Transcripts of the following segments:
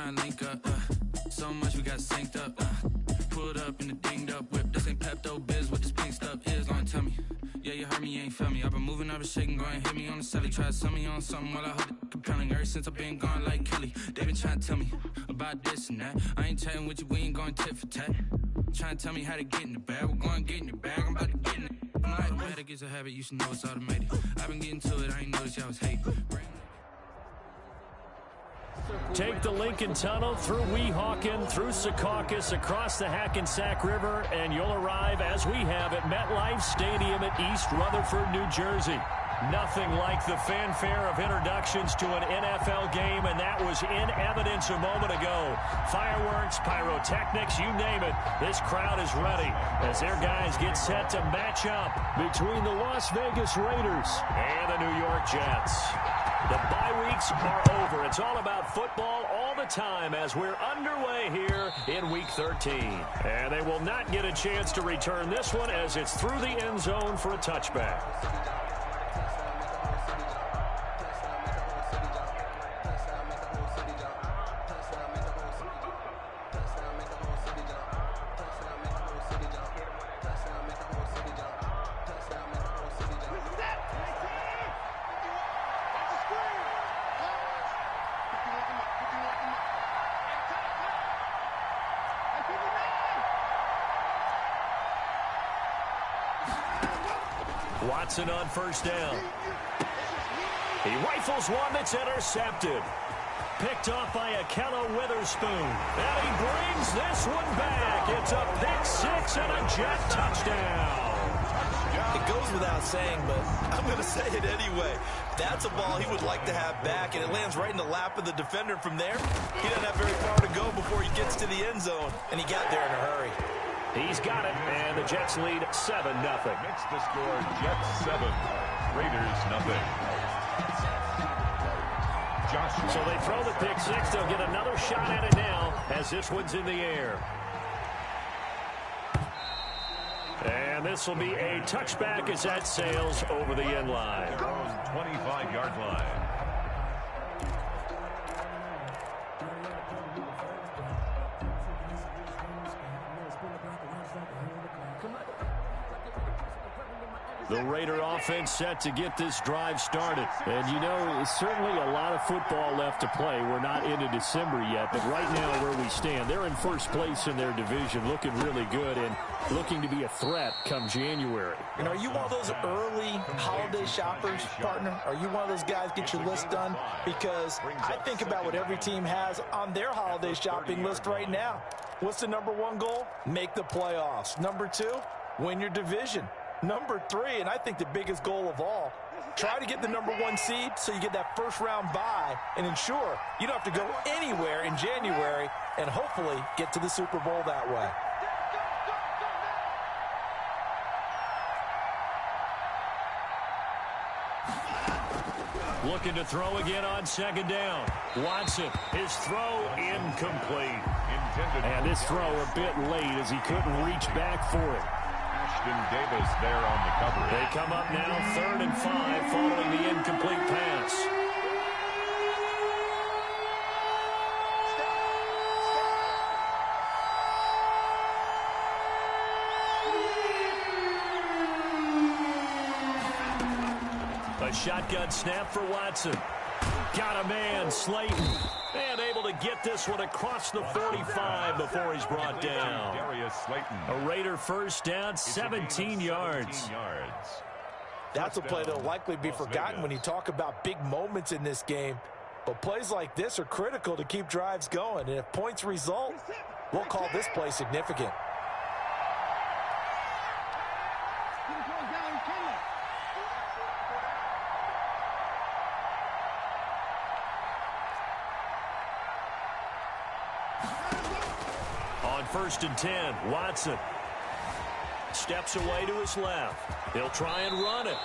trying to link up. So much we got synced up. Pulled up in the dinged up whip. This ain't Pepto Biz, what this pink stuff is. Gonna tell me. Yeah, you heard me, you ain't felt me. I've been moving, I've been shaking, go and hit me on the celly. Try to sell me on something while I hold it compelling. Ever since I've been gone like Kelly, they been trying to tell me about this and that. I ain't chatting with you, we ain't going tit for tat. Trying to tell me how to get in the bag. We're going to get in the bag, I'm about to get in it. I'm like, better get a habit, you should know it's automated. I've been getting to it, I ain't noticed y'all was hating. Take the Lincoln Tunnel through Weehawken, through Secaucus, across the Hackensack River, and you'll arrive, as we have, at MetLife Stadium at East Rutherford, New Jersey. Nothing like the fanfare of introductions to an NFL game, and that was in evidence a moment ago. Fireworks, pyrotechnics, you name it. This crowd is ready as their guys get set to match up between the Las Vegas Raiders and the New York Jets. The bye weeks are over. It's all about football all the time as we're underway here in Week 13. And they will not get a chance to return this one as it's through the end zone for a touchback. Watson on first down. He rifles one that's intercepted. Picked off by Akello Witherspoon. And he brings this one back. It's a pick six and a Jet touchdown. It goes without saying, but I'm going to say it anyway. That's a ball he would like to have back, and it lands right in the lap of the defender from there. He doesn't have very far to go before he gets to the end zone, and he got there in a hurry. He's got it, and the Jets lead 7-0. Makes the score Jets 7, Raiders 0. Joshua. So they throw the pick six. They'll get another shot at it now as this one's in the air. And this will be a touchback as that sails over the end line. 25-yard line. The Raider offense set to get this drive started. And, you know, certainly a lot of football left to play. We're not into December yet, but right now where we stand, they're in first place in their division, looking really good and looking to be a threat come January. And are you one of those early holiday shoppers, partner? Are you one of those guys get your list done? Because I think about what every team has on their holiday shopping list right now. What's the number one goal? Make the playoffs. Number two, win your division. Number three, and I think the biggest goal of all, try to get the number one seed so you get that first round bye and ensure you don't have to go anywhere in January and hopefully get to the Super Bowl that way. Looking to throw again on second down. Watson, his throw incomplete. And this throw a bit late as he couldn't reach back for it. Davis there on the cover. They come up now 3rd and 5 following the incomplete pass. A shotgun snap for Watson. Got a man, Slayton. And able to get this one across the 45 before he's brought down. A Raider first down, 17 yards. That's a play that'll likely be forgotten when you talk about big moments in this game. But plays like this are critical to keep drives going. And if points result, we'll call this play significant. On 1st and 10, Watson steps away to his left. He'll try and run it.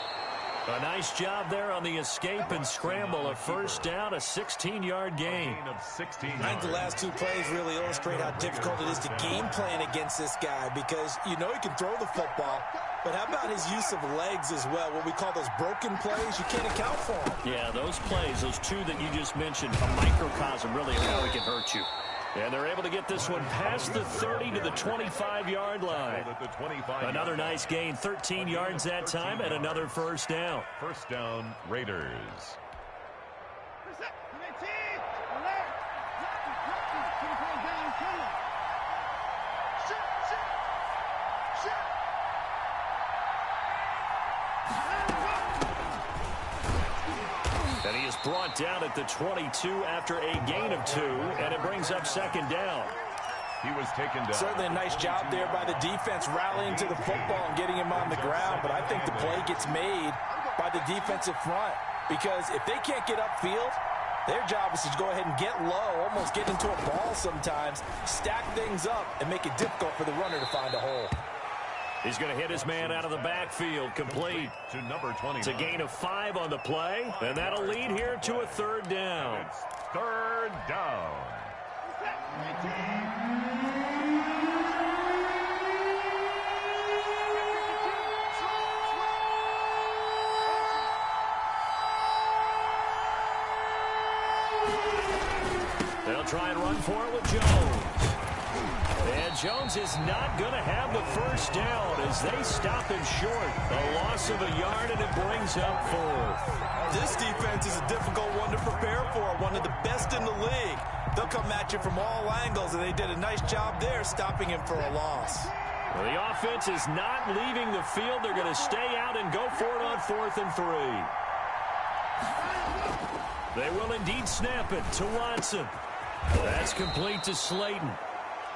A nice job there on the escape and scramble. A first down, a 16-yard gain. I think the last two plays really illustrate how difficult it is to game plan against this guy, because you know he can throw the football, but how about his use of legs as well? What we call those broken plays, you can't account for them. Yeah, those plays, those two that you just mentioned, a microcosm really of how he can hurt you. And they're able to get this one past the 30 to the 25-yard line. Another nice gain, 13 yards that time, and another first down. First down, Raiders. And he is brought down at the 22 after a gain of 2, and it brings up second down. He was taken down. Certainly a nice job there by the defense rallying to the football and getting him on the ground, but I think the play gets made by the defensive front, because if they can't get upfield, their job is to go ahead and get low, almost get into a ball sometimes, stack things up, and make it difficult for the runner to find a hole. He's going to hit his man out of the backfield, complete. To number 20. It's a gain of 5 on the play, and that'll lead here to a third down. It's third down. They'll try and run for it with Jones. And Jones is not going to have the first down as they stop him short. A loss of a yard, and it brings up 4th. This defense is a difficult one to prepare for, one of the best in the league. They'll come at you from all angles, and they did a nice job there stopping him for a loss. Well, the offense is not leaving the field. They're going to stay out and go for it on 4th and 3. They will indeed snap it to Watson. That's complete to Slayton.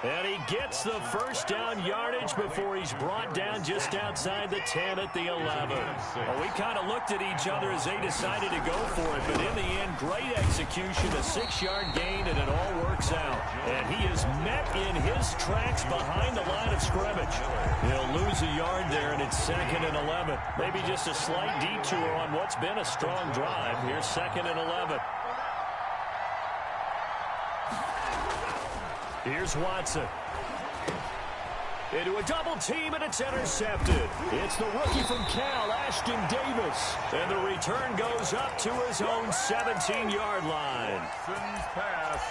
And he gets the first down yardage before he's brought down just outside the 10 at the 11. Well, we kind of looked at each other as they decided to go for it, but in the end, great execution, a 6-yard gain, and it all works out. And he is met in his tracks behind the line of scrimmage. He'll lose a yard there, and it's 2nd and 11. Maybe just a slight detour on what's been a strong drive. Here's 2nd and 11. Here's Watson. Into a double team, and it's intercepted. It's the rookie from Cal, Ashton Davis. And the return goes up to his own 17-yard line.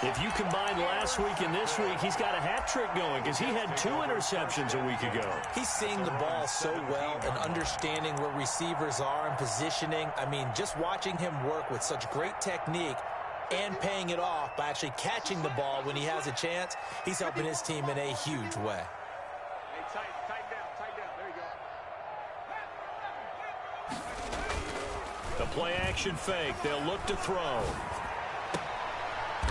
If you combine last week and this week, he's got a hat trick going because he had 2 interceptions a week ago. He's seeing the ball so well and understanding where receivers are and positioning. I mean, just watching him work with such great technique and paying it off by actually catching the ball when he has a chance, he's helping his team in a huge way. Hey, tight down. There you go. The play action fake. They'll look to throw.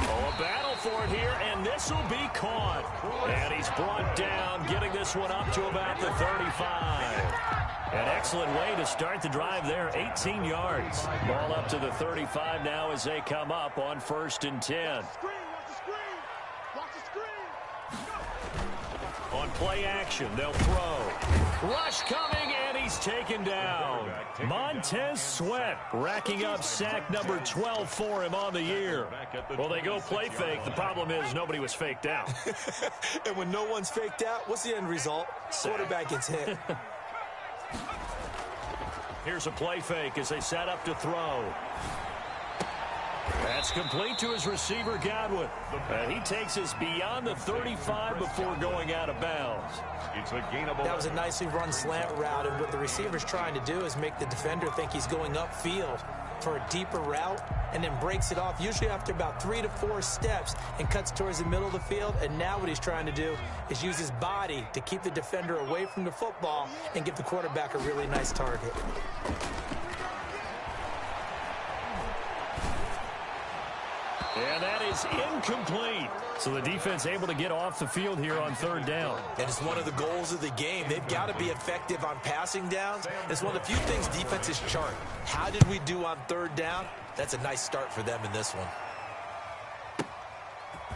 Oh, a battle for it here, and this will be caught. And he's brought down, getting this one up to about the 35. An excellent way to start the drive there, 18 yards. Ball up to the 35 now as they come up on 1st and 10. On play action, they'll throw. Rush coming, and he's taken down. Montez Sweat racking up sack number 12 for him on the year. Well, they go play fake. The problem is nobody was faked out. And when no one's faked out, what's the end result? Quarterback gets hit. Here's a play fake as they set up to throw. That's complete to his receiver, Godwin. And he takes us beyond the 35 before going out of bounds. It's a gainable. That was a nicely run slant route, and what the receiver's trying to do is make the defender think he's going upfield for a deeper route, and then breaks it off, usually after about 3 to 4 steps, and cuts towards the middle of the field. And now what he's trying to do is use his body to keep the defender away from the football and give the quarterback a really nice target. And that is incomplete. So the defense able to get off the field here on 3rd down. And it's one of the goals of the game. They've got to be effective on passing downs. It's one of the few things defenses chart. How did we do on 3rd down? That's a nice start for them in this one.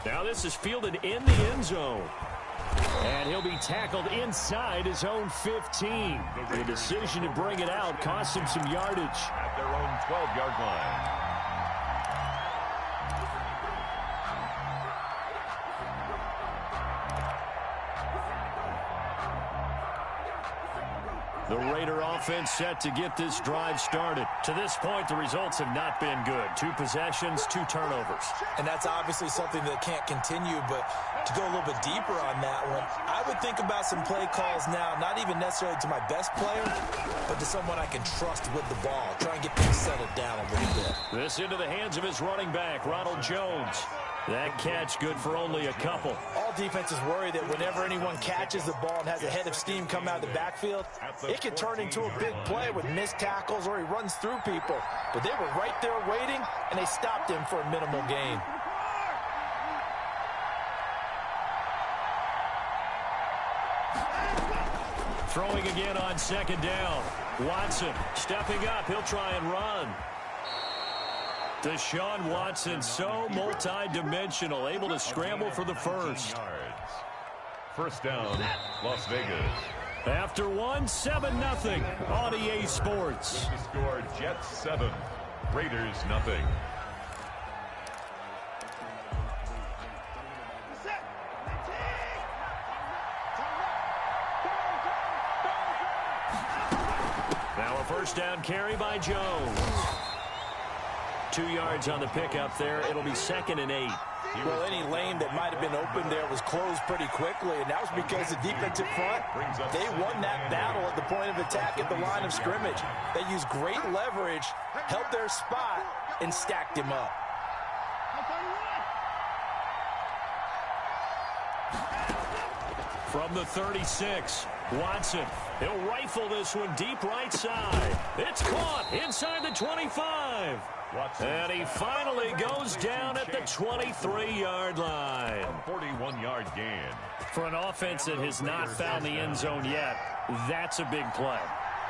Now this is fielded in the end zone. And he'll be tackled inside his own 15. The decision to bring it out cost him some yardage. At their own 12-yard line. The Raider offense set to get this drive started. To this point, the results have not been good. 2 possessions, 2 turnovers. And that's obviously something that can't continue, but to go a little bit deeper on that one, I would think about some play calls now, not even necessarily to my best player, but to someone I can trust with the ball. Try and get things settled down a little bit. This into the hands of his running back, Ronald Jones. That catch good for only a couple. All defenses worry that whenever anyone catches the ball and has a head of steam come out of the backfield, it can turn into a big play with missed tackles or he runs through people. But they were right there waiting, and they stopped him for a minimal gain. Throwing again on 2nd down. Watson stepping up. He'll try and run. Deshaun Watson, so multi-dimensional, able to scramble for the first. First down, Las Vegas. After one, 7-0 on EA Sports. The score, Jets 7, Raiders 0. Now a first down carry by Jones. 2 yards on the pickup there. It'll be 2nd and 8. Well, any lane that might have been open there was closed pretty quickly, and that was because the defensive front, they won that battle at the point of attack at the line of scrimmage. They used great leverage, held their spot, and stacked him up. From the 36, Watson. He'll rifle this one deep right side. It's caught inside the 25. And he finally goes down at the 23-yard line. 41-yard gain. For an offense that has not found the end zone yet, that's a big play.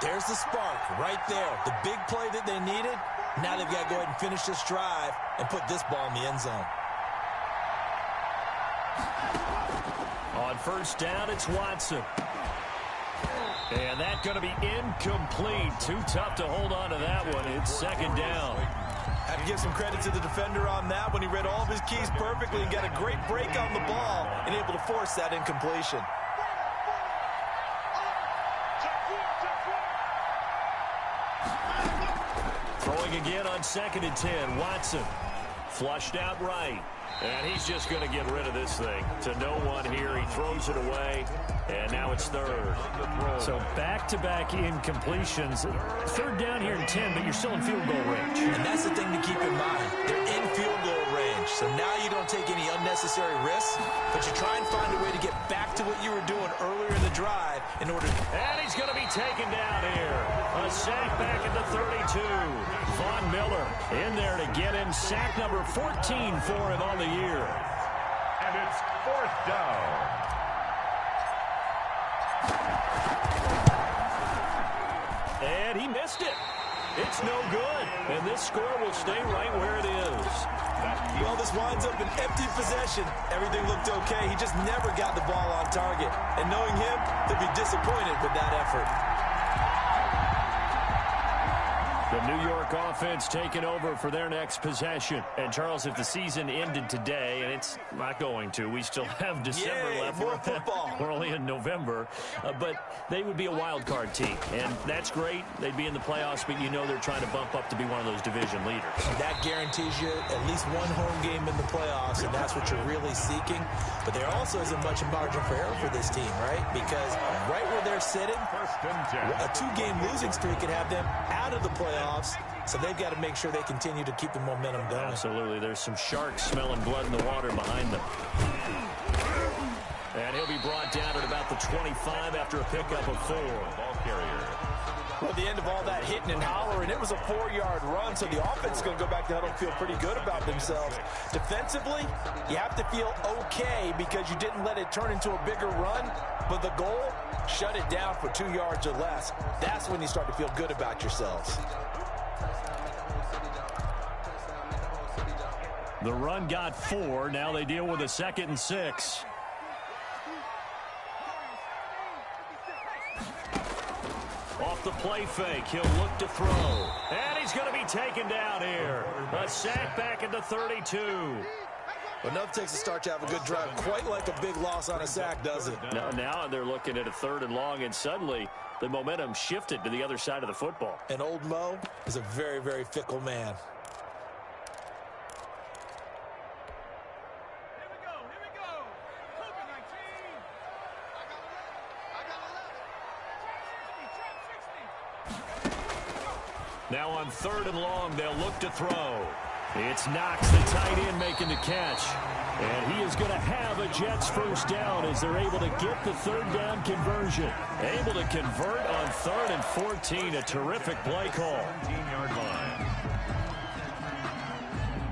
There's the spark right there. The big play that they needed. Now they've got to go ahead and finish this drive and put this ball in the end zone. On first down, it's Watson. And that's going to be incomplete. Too tough to hold on to that one. It's 2nd down. I have to give some credit to the defender on that when he read all of his keys perfectly and got a great break on the ball and able to force that incompletion. Throwing again on 2nd and 10. Watson flushed out right. And he's just going to get rid of this thing. To no one here. He throws it away. And now it's 3rd. So back-to-back incompletions. 3rd down here in 10, but you're still in field goal range. And that's the thing to keep in mind. They're in field goal range. So now you don't take any unnecessary risks, but you try and find a way to get back to what you were doing earlier in the drive in order to... And he's going to be taken down here. A sack back at the 32. Von Miller in there to get him. Sack number 14 for him on the year. And it's 4th down. And he missed it. It's no good. And this score will stay right where it is. Well, this winds up an empty possession. Everything looked okay. He just never got the ball on target. And knowing him, he'll be disappointed with that effort. The New York offense taking over for their next possession. And, Charles, if the season ended today, and it's not going to, we still have December left. More football. We're only in November. But they would be a wild card team. And that's great. They'd be in the playoffs, but you know they're trying to bump up to be one of those division leaders. That guarantees you at least one home game in the playoffs, and that's what you're really seeking. But there also isn't much margin for error for this team, right? Because right where they're sitting, a 2-game losing streak could have them out of the playoffs. So they've got to make sure they continue to keep the momentum going. Absolutely. There's some sharks smelling blood in the water behind them. And he'll be brought down at about the 25 after a pickup of 4. Ball carrier. Well, at the end of all that hitting and hollering, it was a 4-yard run, so the offense is going to go back to huddle and feel pretty good about themselves. Defensively, you have to feel okay because you didn't let it turn into a bigger run, but the goal, shut it down for 2 yards or less. That's when you start to feel good about yourselves. The run got 4. Now they deal with a 2nd and 6. the play fake. He'll look to throw. And he's going to be taken down here. A sack back into 32. Enough takes a start to have a good drive. Quite like a big loss on a sack, does it? Now they're looking at a 3rd and long, and suddenly the momentum shifted to the other side of the football. And old Mo is a very, very fickle man. Now on 3rd and long, they'll look to throw. It's Knox, the tight end, making the catch. And he is going to have a Jets first down as they're able to get the 3rd down conversion. Able to convert on 3rd and 14. A terrific play call. 17-yard line.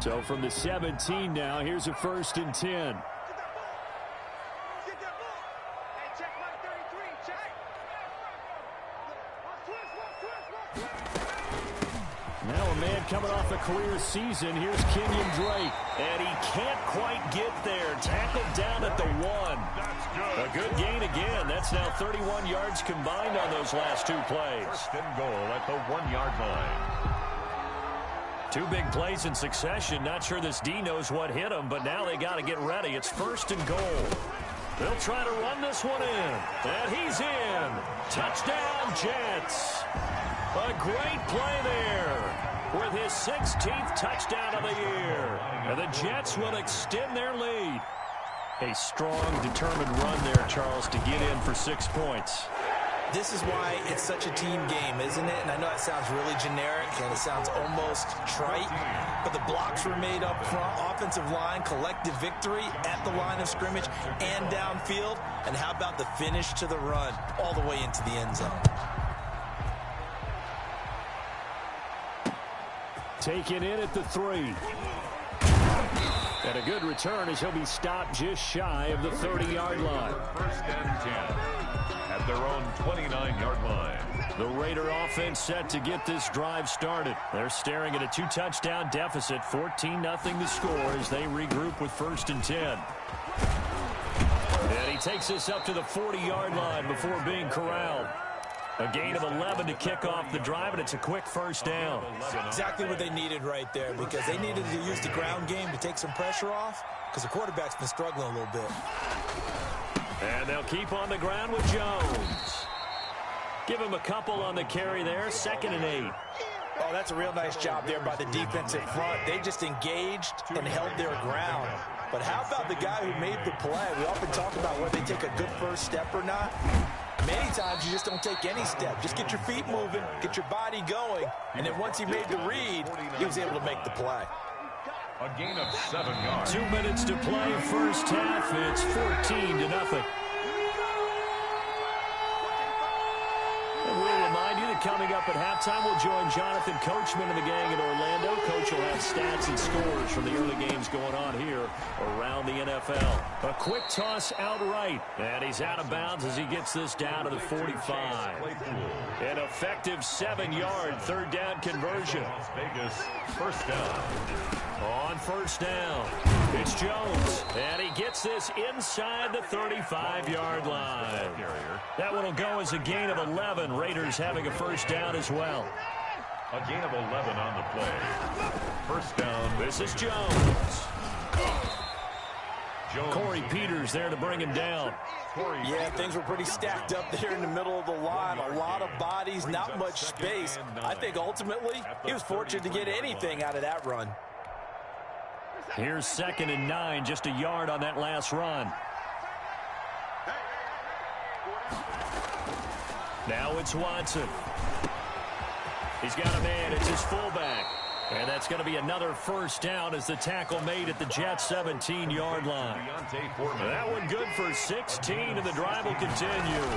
So from the 17 now, here's a 1st and 10. Now a man coming off a career season. Here's Kenyon Drake. And he can't quite get there. Tackled down at the 1. A good gain again. That's now 31 yards combined on those last 2 plays. 1st and goal at the 1-yard line. 2 big plays in succession. Not sure this D knows what hit him, but now they got to get ready. It's 1st and goal. They'll try to run this one in. And he's in. Touchdown, Jets. A great play there with his 16th touchdown of the year. And the Jets will extend their lead. A strong, determined run there, Charles, to get in for 6 points. This is why it's such a team game, isn't it? And I know it sounds really generic and it sounds almost trite, but the blocks were made up front, offensive line, collective victory at the line of scrimmage and downfield. And how about the finish to the run all the way into the end zone? Taken in at the 3. And a good return as he'll be stopped just shy of the 30-yard line. 1st and 10 at their own 29-yard line. The Raider offense set to get this drive started. They're staring at a 2-touchdown deficit, 14-0 the score as they regroup with 1st and 10. And he takes this up to the 40-yard line before being corralled. A gain of 11 to kick off the drive, and it's a quick 1st down. Exactly what they needed right there, because they needed to use the ground game to take some pressure off, because the quarterback's been struggling a little bit. And they'll keep on the ground with Jones. Give him a couple on the carry there, 2nd and 8. Oh, that's a real nice job there by the defensive front. They just engaged and held their ground. But how about the guy who made the play? We often talk about whether they take a good first step or not. Many times you just don't take any step. Just get your feet moving, get your body going, and then once he made the read, he was able to make the play. A gain of 7 yards. 2 minutes to play, first half. It's 14-0. And we'll remind you that coming up at halftime, we'll join Jonathan Coachman and the gang in Orlando. Coach will have stats and scores from the early games going on here around the NFL. A quick toss outright, and he's out of bounds as he gets this down to the 45. An effective 7-yard 3rd down conversion. Las Vegas, 1st down. On 1st down, it's Jones, and he gets this inside the 35-yard line. That one will go as a gain of 11. Raiders having a 1st down as well. A gain of 11 on the play. 1st down. This is Jones. Corey Peters there to bring him down. Yeah, things were pretty stacked up there in the middle of the line. A lot of bodies, not much space. I think ultimately he was fortunate to get anything out of that run. Here's 2nd and 9, just a yard on that last run. Now it's Watson. He's got a man. It's his fullback. And that's going to be another 1st down as the tackle made at the Jets' 17-yard line. That one good for 16, and the drive will continue.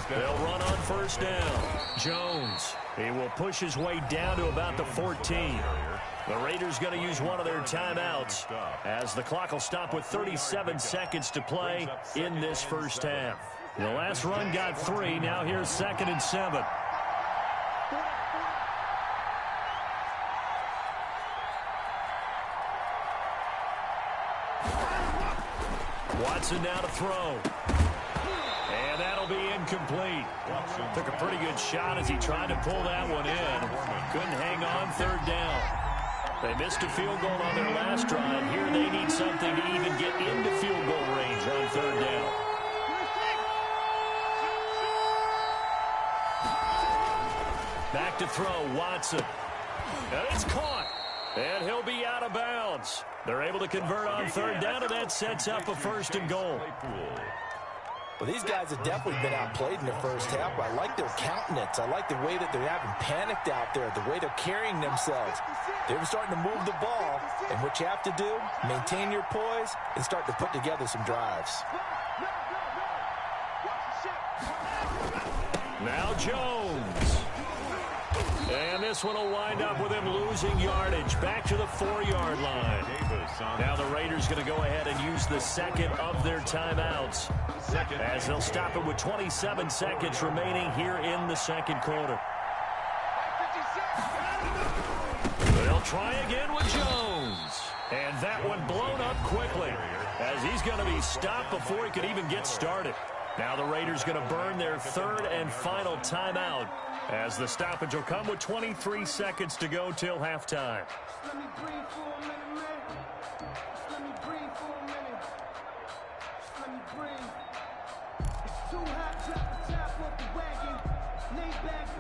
They'll run on 1st down. Jones, he will push his way down to about the 14. The Raiders going to use one of their timeouts as the clock will stop with 37 seconds to play in this 1st half. The last run got 3. Now here's 2nd and 7. Watson now to throw. And that'll be incomplete. Took a pretty good shot as he tried to pull that one in. Couldn't hang on third down. They missed a field goal on their last drive. Here they need something to even get into field goal range on third down. Back to throw, Watson. And it's caught. And he'll be out of bounds. They're able to convert on third down, and that sets up a 1st and goal. Well, these guys have definitely been outplayed in the first half. I like their countenance. I like the way that they're having panicked out there, the way they're carrying themselves. They're starting to move the ball, and what you have to do, maintain your poise and start to put together some drives. Now Jones. And this one will wind up with him losing yardage. Back to the 4-yard line. Now the Raiders going to go ahead and use the second of their timeouts, as they'll stop it with 27 seconds remaining here in the second quarter. They'll try again with Jones. And that one blown up quickly, as he's going to be stopped before he could even get started. Now the Raiders going to burn their 3rd and final timeout, as the stoppage will come with 23 seconds to go till halftime.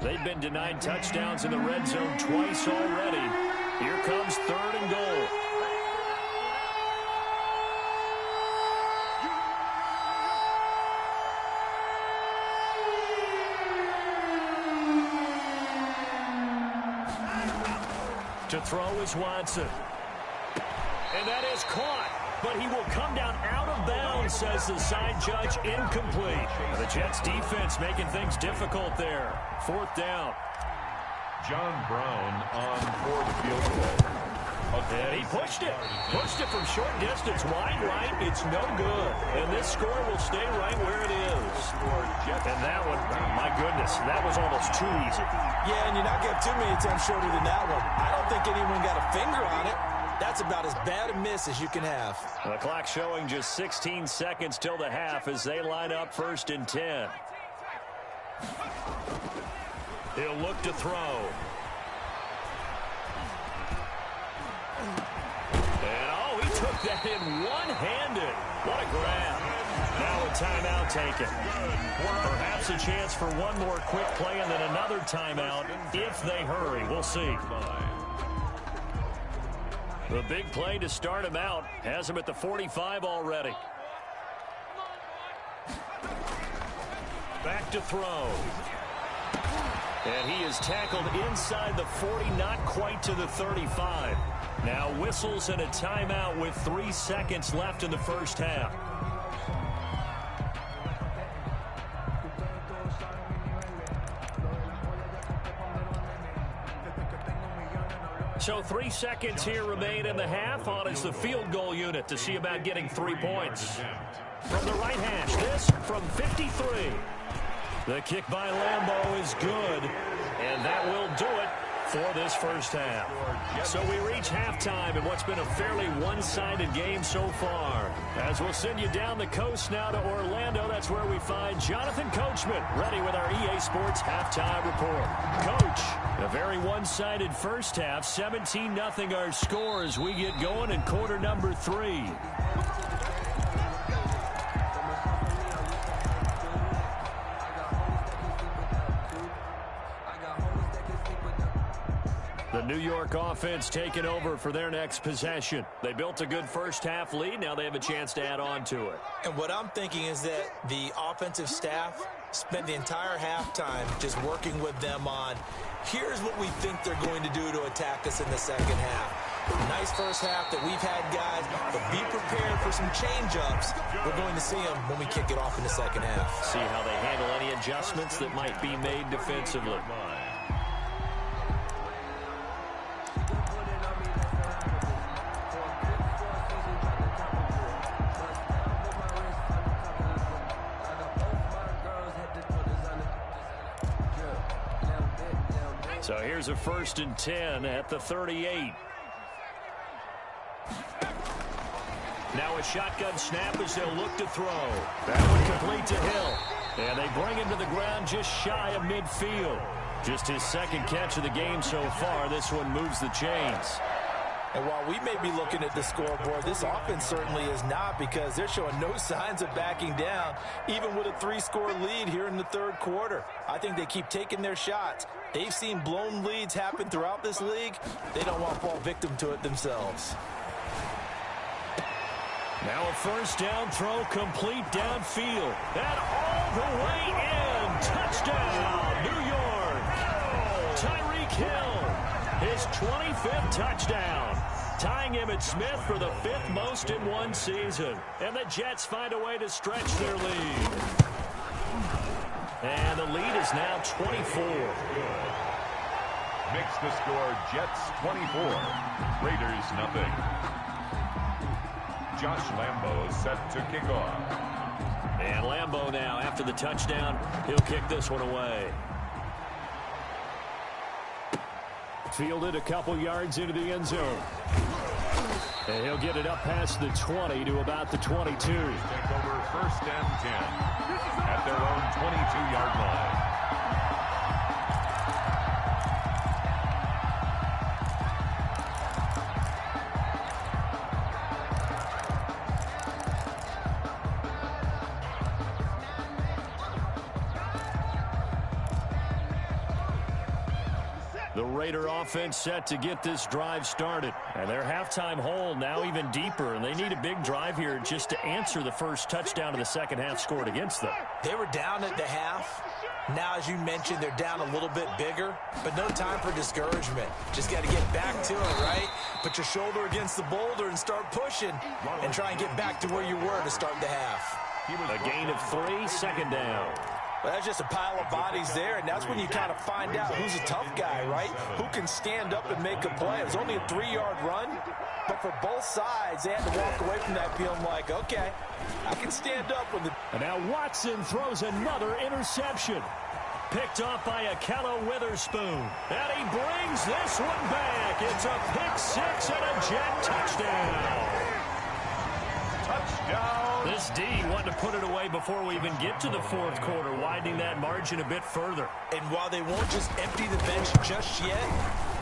They've been denied touchdowns in the red zone twice already. Here comes 3rd and goal. To throw is Watson. And that is caught, but he will come down out of bounds, says the side judge. Incomplete. The Jets defense making things difficult there. 4th down. John Brown on for the field goal. And he pushed it. Pushed it from short distance. Wide right. It's no good. And this score will stay right where it is. And that one, my goodness, that was almost too easy. Yeah, and you're not getting too many times shorter than that one. I don't think anyone got a finger on it. That's about as bad a miss as you can have. The clock showing just 16 seconds till the half as they line up 1st and 10. He'll look to throw. And oh, he took that in one-handed. What a grab. Now a timeout taken. Perhaps a chance for one more quick play and then another timeout if they hurry. We'll see. The big play to start him out has him at the 45 already. Back to throw. And he is tackled inside the 40, not quite to the 35. Now whistles and a timeout with 3 seconds left in the first half. So 3 seconds here remain in the half. On is the field goal unit to see about getting 3 points. From the right hash, this from 53. The kick by Lambeau is good, and that will do it for this first half. So we reach halftime in what's been a fairly one-sided game so far. As we'll send you down the coast now to Orlando, that's where we find Jonathan Coachman ready with our EA Sports halftime report. Coach, a very one-sided first half, 17-0 our score as we get going in quarter number 3. The New York offense taking over for their next possession. They built a good first half lead. Now they have a chance to add on to it. And what I'm thinking is that the offensive staff spent the entire halftime just working with them on, here's what we think they're going to do to attack us in the second half. Nice first half that we've had, guys, but be prepared for some change-ups. We're going to see them when we kick it off in the second half. See how they handle any adjustments that might be made defensively. So here's a 1st and 10 at the 38. Now a shotgun snap as they'll look to throw. That one complete to Hill. And they bring him to the ground just shy of midfield. Just his second catch of the game so far. This one moves the chains. And while we may be looking at the scoreboard, this offense certainly is not, because they're showing no signs of backing down, even with a 3-score lead here in the third quarter. I think they keep taking their shots. They've seen blown leads happen throughout this league. They don't want to fall victim to it themselves. Now a first down throw, complete downfield. And all the way in. Touchdown, New York. Tyreek Hill, his 25th touchdown. Tying Emmitt Smith for the 5th most in one season. And the Jets find a way to stretch their lead. And the lead is now 24. Makes the score Jets 24, Raiders nothing. Josh Lambo set to kick off. And Lambo now, after the touchdown, he'll kick this one away. Fielded a couple yards into the end zone. And he'll get it up past the 20 to about the 22. Take over first and 10 at their own 22-yard line. The Raider offense set to get this drive started. And their halftime hole now even deeper, and they need a big drive here just to answer the first touchdown of the second half scored against them. They were down at the half. Now, as you mentioned, they're down a little bit bigger, but no time for discouragement. Just got to get back to it, right? Put your shoulder against the boulder and start pushing, and try and get back to where you were to start the half. A gain of 3, second down. Well, that's just a pile of bodies there, and that's when you kind of find out who's a tough guy, right? Who can stand up and make a play. It was only a 3-yard run, but for both sides, they had to walk away from that feeling like, okay, I can stand up when the... And now Watson throws another interception. Picked off by Akello Witherspoon. And he brings this one back. It's a pick-6 and a Jet touchdown. Touchdown. This D wanted to put it away before we even get to the fourth quarter, widening that margin a bit further. And while they won't just empty the bench just yet,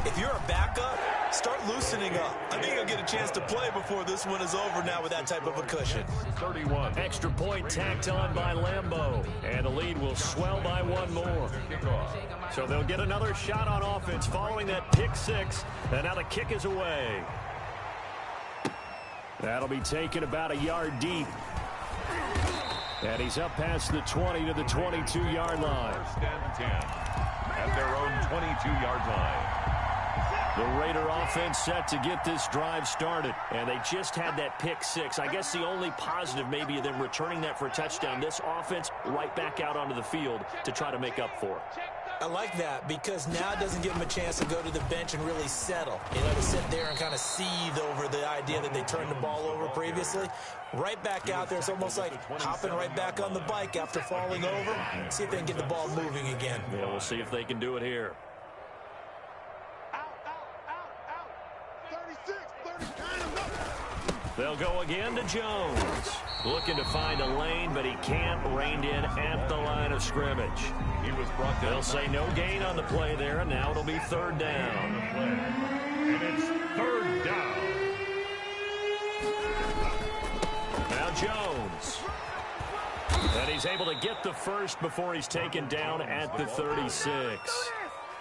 if you're a backup, start loosening up. I think you'll get a chance to play before this one is over now with that type of a cushion. 31. Extra point tacked on by Lambo. And the lead will swell by one more. So they'll get another shot on offense following that pick-6. And now the kick is away. That'll be taken about a yard deep. And he's up past the 20 to the 22-yard line. First and 10 at their own 22-yard line. The Raider offense set to get this drive started. And they just had that pick-6. I guess the only positive maybe of them returning that for a touchdown. This offense right back out onto the field to try to make up for it. I like that, because now it doesn't give them a chance to go to the bench and really settle. You know, to sit there and kind of seethe over the idea that they turned the ball over previously. Right back out there. It's almost like hopping right back on the bike after falling over. See if they can get the ball moving again. Yeah, we'll see if they can do it here. They'll go again to Jones. Looking to find a lane, but he can't. Reined in at the line of scrimmage. He was brought down. They'll say no gain on the play there, and now it'll be third down. And it's third down. Now Jones. And he's able to get the first before he's taken down at the 36.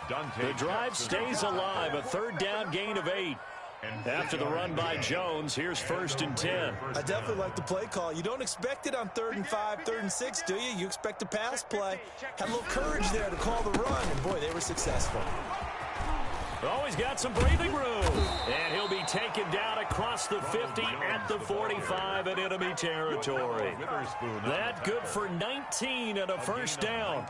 The drive stays alive. A third down gain of 8. After the run by Jones, here's first and 10. I definitely like the play call. You don't expect it on 3rd and 5, 3rd and 6, do you? You expect a pass play. Had a little courage there to call the run, and boy, they were successful. Oh, he's got some breathing room. And he'll be taken down across the 50 at the 45 in enemy territory. That good for 19 and a first down.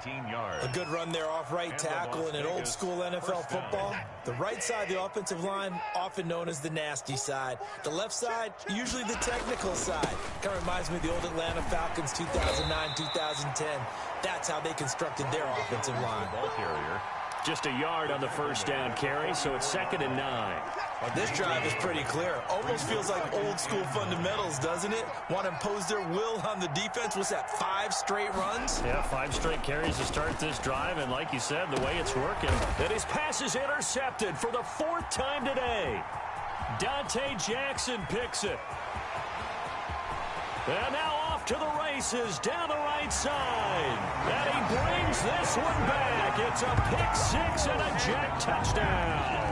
A good run there off right tackle in an old school NFL football. The right side of the offensive line, often known as the nasty side. The left side, usually the technical side. Kind of reminds me of the old Atlanta Falcons 2009, 2010. That's how they constructed their offensive line. Ball carrier. Just a yard on the first down carry, so it's 2nd and 9. Well, this drive is pretty clear. Almost feels like old school fundamentals, doesn't it? Want to impose their will on the defense. What's that, 5 straight runs? Yeah, 5 straight carries to start this drive, and like you said, the way it's working. And his pass is intercepted for the 4th time today. Dante Jackson picks it. And now off to the races down the right side. And he brings this one back. It's a pick-6 and a jet touchdown.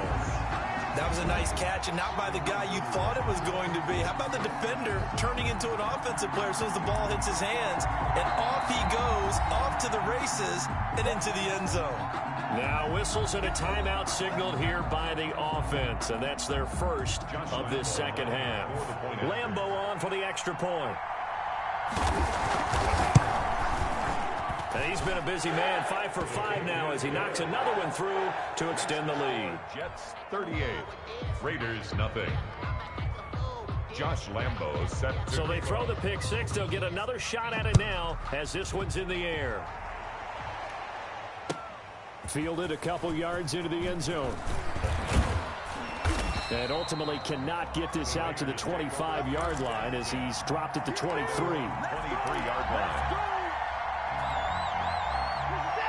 That was a nice catch, and not by the guy you thought it was going to be. How about the defender turning into an offensive player as soon as the ball hits his hands? And off he goes, off to the races, and into the end zone. Now whistles and a timeout signaled here by the offense, and that's their first of this second half. Lambo on for the extra point. He's been a busy man, 5 for 5 now as he knocks another one through to extend the lead. Jets 38, Raiders nothing. Josh Lambo set. So they throw the pick-6. They'll get another shot at it now as this one's in the air. Fielded a couple yards into the end zone. And ultimately cannot get this out to the 25-yard line as he's dropped at the 23. 23-yard line.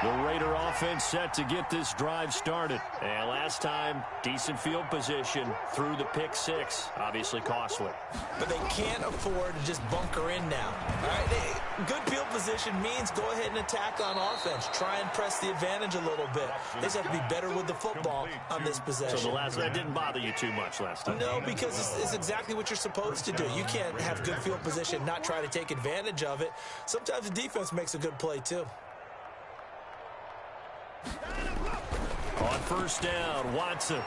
The Raider offense set to get this drive started. And last time, decent field position through the pick-6. Obviously costly. But they can't afford to just bunker in now. All right, good field position means go ahead and attack on offense. Try and press the advantage a little bit. They just have to be better with the football on this possession. So that didn't bother you too much last time? No, because it's exactly what you're supposed to do. You can't have good field position, not try to take advantage of it. Sometimes the defense makes a good play, too. On first down, Watson.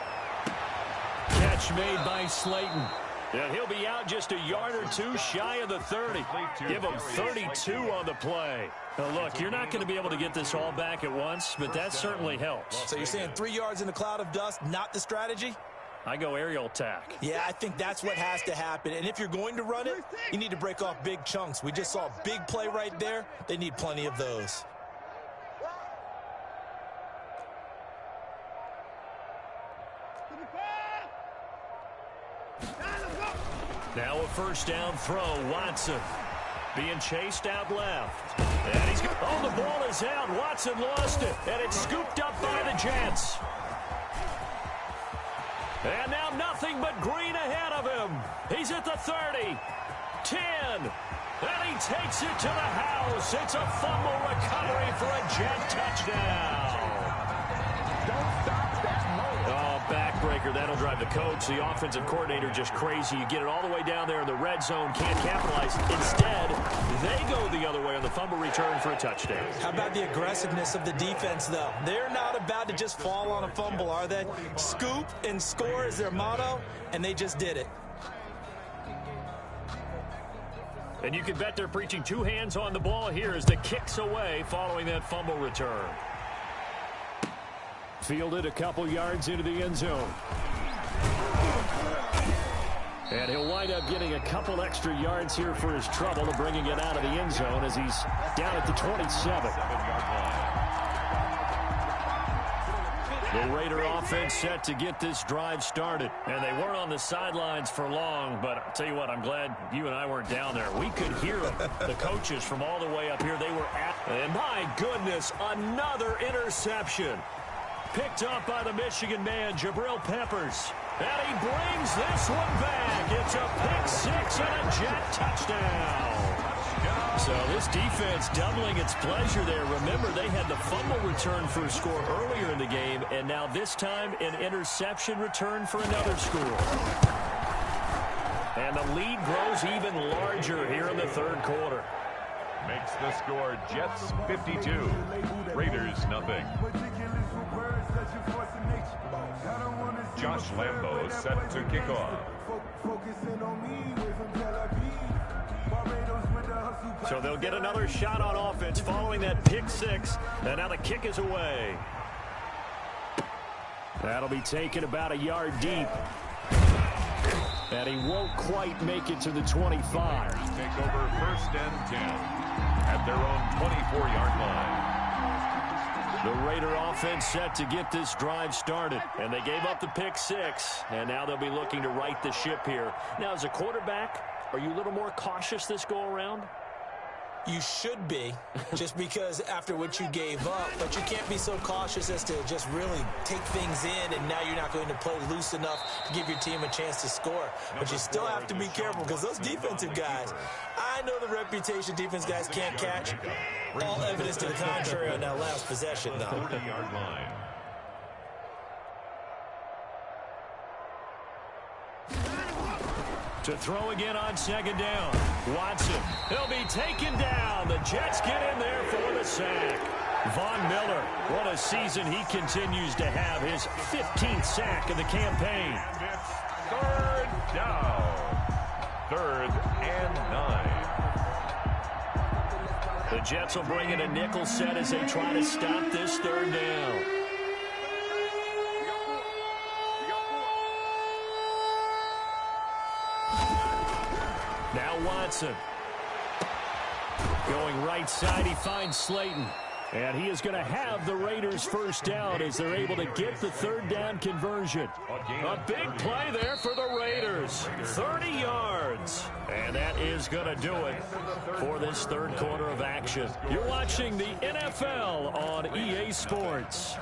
Catch made by Slayton. And he'll be out just a yard or two shy of the 30. Give him 32 on the play. Now look, you're not going to be able to get this all back at once, but that certainly helps. So you're saying 3 yards in a cloud of dust, not the strategy? I go aerial attack. Yeah, I think that's what has to happen. And if you're going to run it, you need to break off big chunks. We just saw a big play right there. They need plenty of those. Now a first down throw, Watson. Being chased out left. And he's the ball is out. Watson lost it. And it's scooped up by the Jets. And now nothing but green ahead of him. He's at the 30. 10. And he takes it to the house. It's a fumble recovery for a Jet touchdown. Don't stop that moment. Oh, backbreaker. That'll drive the coach, the offensive coordinator, just crazy. You get it all the way down there in the red zone, can't capitalize. Instead, they go the other way on the fumble return for a touchdown. How about the aggressiveness of the defense, though? They're not about to just fall on a fumble, are they? Scoop and score is their motto, and they just did it. And you can bet they're preaching 2 hands on the ball here as the kick's away following that fumble return. Fielded a couple yards into the end zone. And he'll wind up getting a couple extra yards here for his trouble, bringing it out of the end zone as he's down at the 27. The Raider offense set to get this drive started. And they weren't on the sidelines for long, but I'll tell you what, I'm glad you and I weren't down there. We could hear them. The coaches from all the way up here, they were at. And my goodness, another interception. Picked up by the Michigan man, Jabril Peppers. And he brings this one back. It's a pick-6 and a Jet touchdown. So this defense doubling its pleasure there. Remember, they had the fumble return for a score earlier in the game, and now this time an interception return for another score. And the lead grows even larger here in the third quarter. Makes the score Jets 52, Raiders nothing. Josh Lambo set to kick off. So they'll get another shot on offense following that pick-6, and now the kick is away. That'll be taken about a yard deep. And he won't quite make it to the 25. Take over 1st and 10 at their own 24-yard line. The Raider offense set to get this drive started. And they gave up the pick 6. And now they'll be looking to right the ship here. Now, as a quarterback, are you a little more cautious this go-around? You should be, just because after what you gave up, but you can't be so cautious as to just really take things in, and now you're not going to play loose enough to give your team a chance to score. But you still have to be careful, because those defensive guys, I know the reputation defense guys can't catch. All evidence to the contrary on that last possession, though. 40-yard line. To throw again on second down. Watson. He'll be taken down. The Jets get in there for the sack. Von Miller, what a season he continues to have. His 15th sack of the campaign. And it's third down. 3rd and 9. The Jets will bring in a nickel set as they try to stop this 3rd down. Now Watson. Going right side, he finds Slayton. And he is going to have the Raiders first down as they're able to get the 3rd down conversion. A big play there for the Raiders. 30 yards. And that is going to do it for this 3rd quarter of action. You're watching the NFL on EA Sports.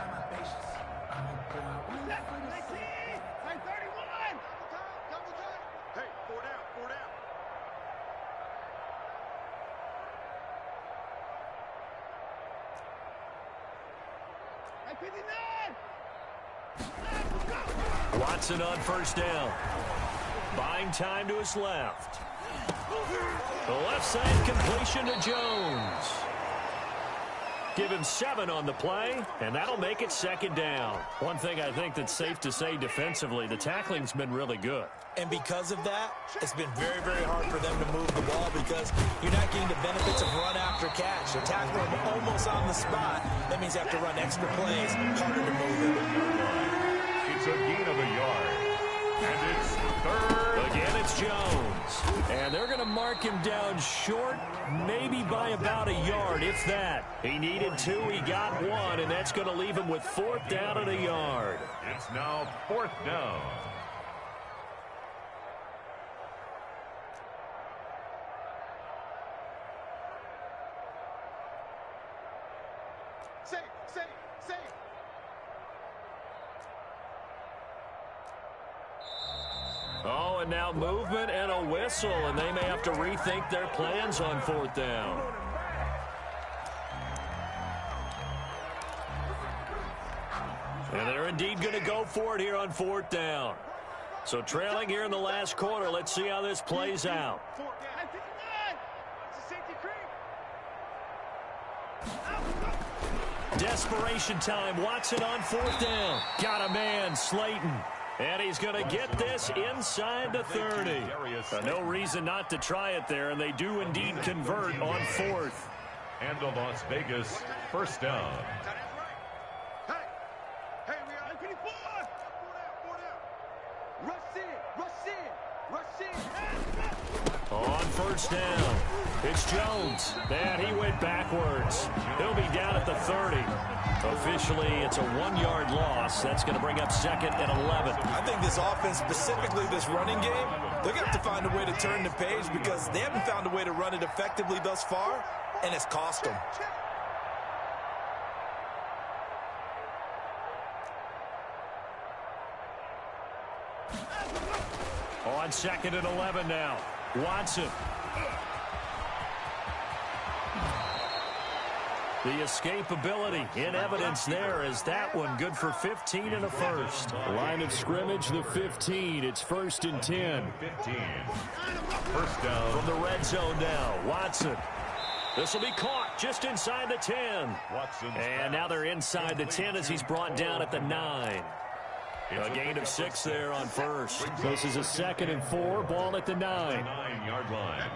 Watson on first down. Buying time to his left. The left side completion to Jones. Give him 7 on the play, and that'll make it 2nd down. One thing I think that's safe to say defensively, the tackling's been really good. And because of that, it's been very, very hard for them to move the ball because you're not getting the benefits of run after catch. They're tackling them almost on the spot. That means you have to run extra plays, harder to move it. It's a gain of a yard. And it's 3rd. Again, it's Jones. And they're going to mark him down short, maybe by about a yard, if that. He needed 2, he got 1, and that's going to leave him with 4th down and a yard. It's now 4th down. Oh, and now movement and a whistle, and they may have to rethink their plans on 4th down. And they're indeed going to go for it here on 4th down. So trailing here in the last quarter, let's see how this plays out. Desperation time. Watson on 4th down. Got a man, Slayton. And he's going to get this inside the 30. No reason not to try it there, and they do indeed convert on 4th. And the Las Vegas first down. On first down, it's Jones. And he went backwards. He'll be down at the 30. Officially, it's a 1-yard loss. That's going to bring up 2nd and 11. I think this offense, specifically this running game, they're going to have to find a way to turn the page because they haven't found a way to run it effectively thus far, and it's cost them. On 2nd and 11 now. Watson. The escapability in evidence there is that one good for 15 and a first. Line of scrimmage, the 15. It's 1st and 10. 15. First down. From the red zone now. Watson. This will be caught just inside the 10. Watson's and now they're inside the 10 as he's brought down at the 9. A gain of 6 there on first. This is a 2nd and 4. Ball at the 9. 9-yard line.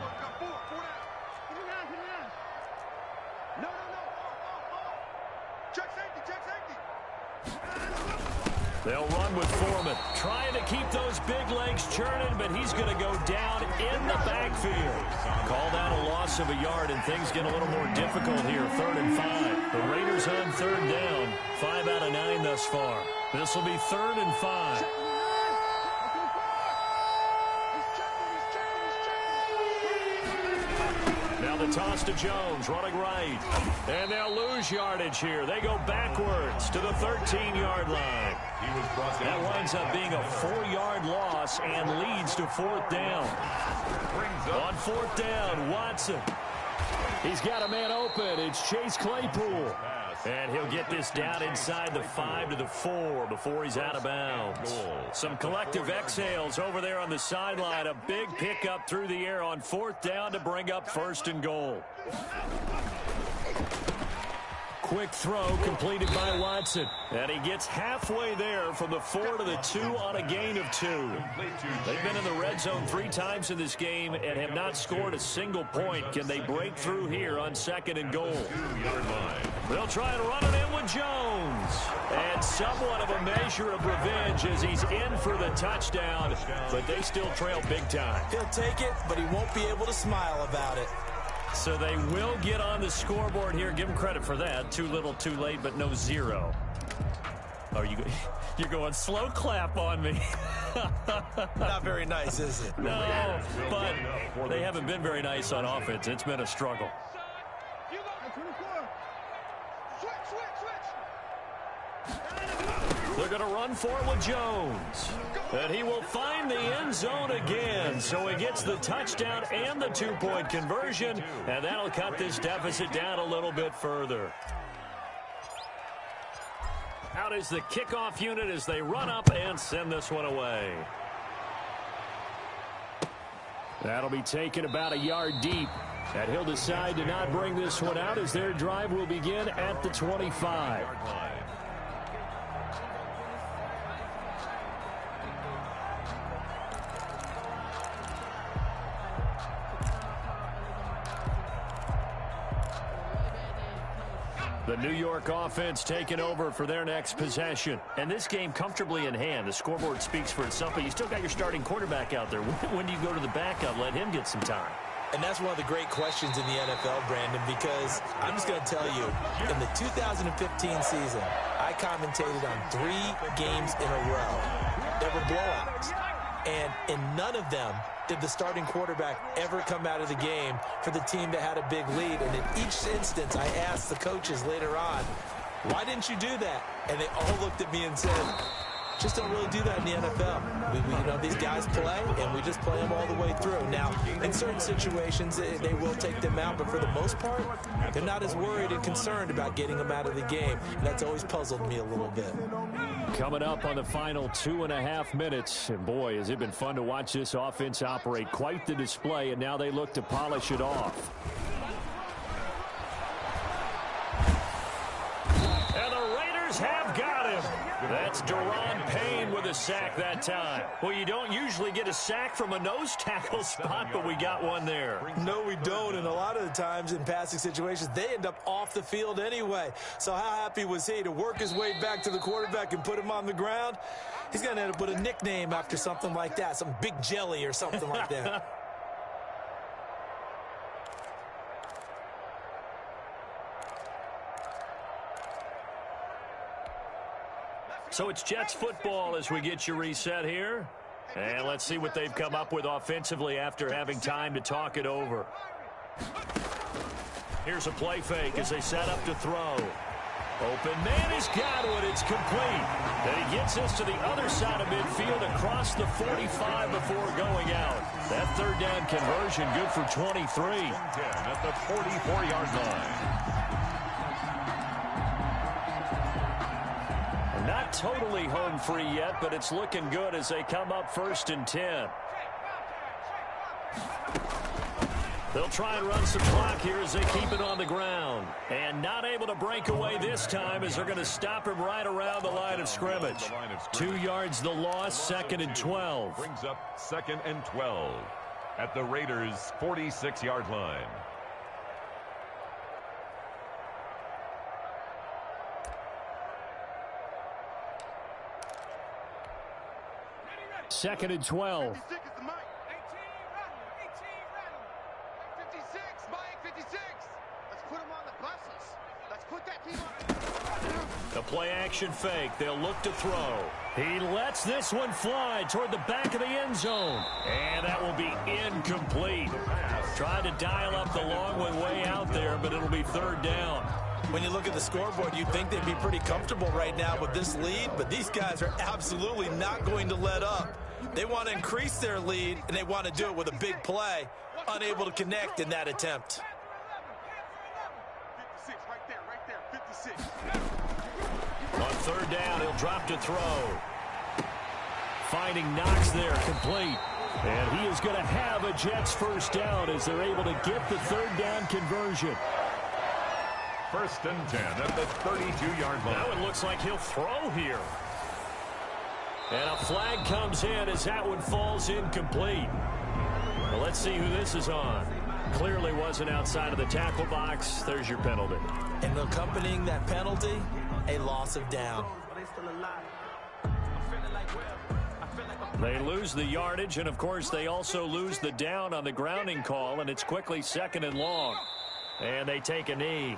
They'll run with Foreman, trying to keep those big legs churning, but he's going to go down in the backfield. Called out a loss of a yard, and things get a little more difficult here. 3rd and 5. The Raiders on 3rd down. 5 out of 9 thus far. This will be 3rd and 5. Now the toss to Jones, running right. And they'll lose yardage here. They go backwards to the 13-yard line. That winds up being a 4-yard loss and leads to 4th down. On 4th down, Watson. He's got a man open. It's Chase Claypool. And he'll get this down inside the 5 to the 4 before he's out of bounds. Some collective exhales over there on the sideline. A big pickup through the air on 4th down to bring up 1st and goal. Quick throw completed by Watson. And he gets halfway there from the 4 to the 2 on a gain of 2. They've been in the red zone 3 times in this game and have not scored a single point. Can they break through here on 2nd and goal? They'll try and run it in with Jones. And somewhat of a measure of revenge as he's in for the touchdown. But they still trail big time. He'll take it, but he won't be able to smile about it. So they will get on the scoreboard here. Give them credit for that. Too little, too late, but no 0. Oh, you're going slow clap on me. Not very nice, is it? No, but they haven't been very nice on offense. It's been a struggle. They're going to run for it with Jones. And he will find the end zone again. So he gets the touchdown and the 2-point conversion. And that'll cut this deficit down a little bit further. Out is the kickoff unit as they run up and send this one away. That'll be taken about a yard deep. And he'll decide to not bring this one out as their drive will begin at the 25. The New York offense taking over for their next possession. And this game comfortably in hand. The scoreboard speaks for itself, but you still got your starting quarterback out there. When do you go to the backup? Let him get some time. And that's one of the great questions in the NFL, Brandon, because I'm just going to tell you, in the 2015 season, I commentated on 3 games in a row. There were blowouts. And in none of them did the starting quarterback ever come out of the game for the team that had a big lead. And in each instance, I asked the coaches later on, why didn't you do that? And they all looked at me and said, just don't really do that in the NFL. You know, these guys play, and we just play them all the way through. Now, in certain situations, they will take them out, but for the most part, they're not as worried and concerned about getting them out of the game. And that's always puzzled me a little bit. Coming up on the final 2.5 minutes, and boy, has it been fun to watch this offense operate. Quite the display, and now they look to polish it off. And the Raiders have got him. That's Daron Payne with a sack that time. Well, you don't usually get a sack from a nose tackle spot, but we got one there. No, we don't, and a lot of the times in passing situations, they end up off the field anyway. So how happy was he to work his way back to the quarterback and put him on the ground? He's going to end up with a nickname after something like that, some Big Jelly or something like that. So it's Jets football as we get you reset here. And let's see what they've come up with offensively after having time to talk it over. Here's a play fake as they set up to throw. Open man has got it. It's complete. And he gets us to the other side of midfield across the 45 before going out. That 3rd down conversion good for 23. At the 44-yard line. Not totally home free yet, but it's looking good as they come up 1st and 10. They'll try and run some clock here as they keep it on the ground. And not able to break away this time as they're going to stop him right around the line of scrimmage. 2 yards the loss, 2nd and 12. Brings up 2nd and 12 at the Raiders' 46-yard line. Second and 12. 56 is the mic. 18 running. 18 running. 56, Mike. 56. Let's put them on the buses. Let's put that team on. The play-action fake. They'll look to throw. He lets this one fly toward the back of the end zone. And that will be incomplete. Trying to dial up the long one way out there, but it'll be third down. When you look at the scoreboard, you'd think they'd be pretty comfortable right now with this lead, but these guys are absolutely not going to let up. They want to increase their lead, and they want to do it with a big play, unable to connect in that attempt. 56, right there, 56. On third down, he'll drop to throw. Finding Knox there, complete. And he is going to have a Jets first down as they're able to get the third down conversion. First and 10 at the 32-yard line. Now it looks like he'll throw here. And a flag comes in as that one falls incomplete. Well, let's see who this is on. Clearly wasn't outside of the tackle box. There's your penalty. And accompanying that penalty, a loss of down. They lose the yardage, and, of course, they also lose the down on the grounding call, and it's quickly second and long. And they take a knee.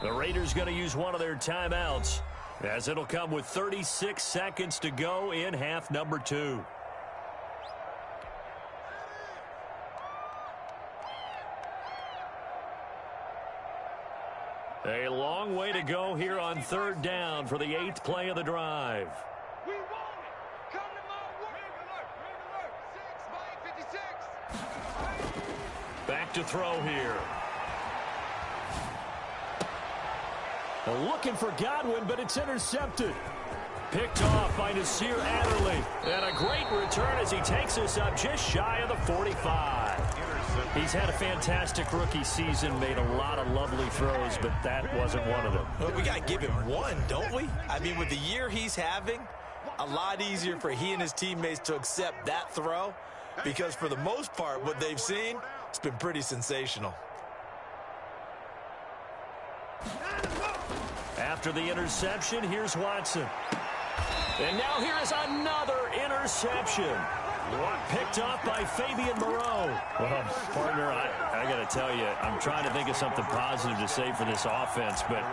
The Raiders going to use one of their timeouts, as it'll come with 36 seconds to go in half number 2. A long way to go here on third down for the 8th play of the drive. We want it. Come to my work. 6 by 56. Back to throw here. Looking for Godwin, but it's intercepted. Picked off by Nasir Adderley. And a great return as he takes us up just shy of the 45. He's had a fantastic rookie season, made a lot of lovely throws, but that wasn't one of them. Well, we got to give him one, don't we? I mean, with the year he's having, a lot easier for he and his teammates to accept that throw, because for the most part, what they've seen, it's been pretty sensational. After the interception, here's Watson. And now here is another interception. Picked off by Fabian Moreau. Well, partner, I got to tell you, I'm trying to think of something positive to say for this offense, but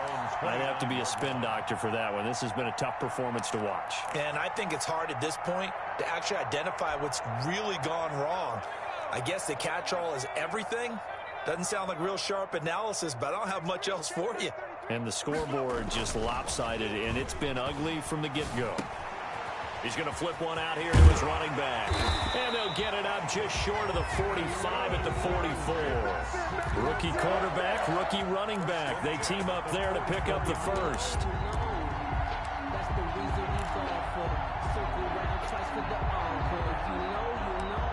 I'd have to be a spin doctor for that one. This has been a tough performance to watch. And I think it's hard at this point to actually identify what's really gone wrong. I guess the catch-all is everything. Doesn't sound like real sharp analysis, but I don't have much else for you. And the scoreboard just lopsided, and it's been ugly from the get-go. He's going to flip one out here to his running back. And they'll get it up just short of the 45 at the 44. Rookie quarterback, rookie running back. They team up there to pick up the first. That's the reason we go for the circle round twice for the encore. You know.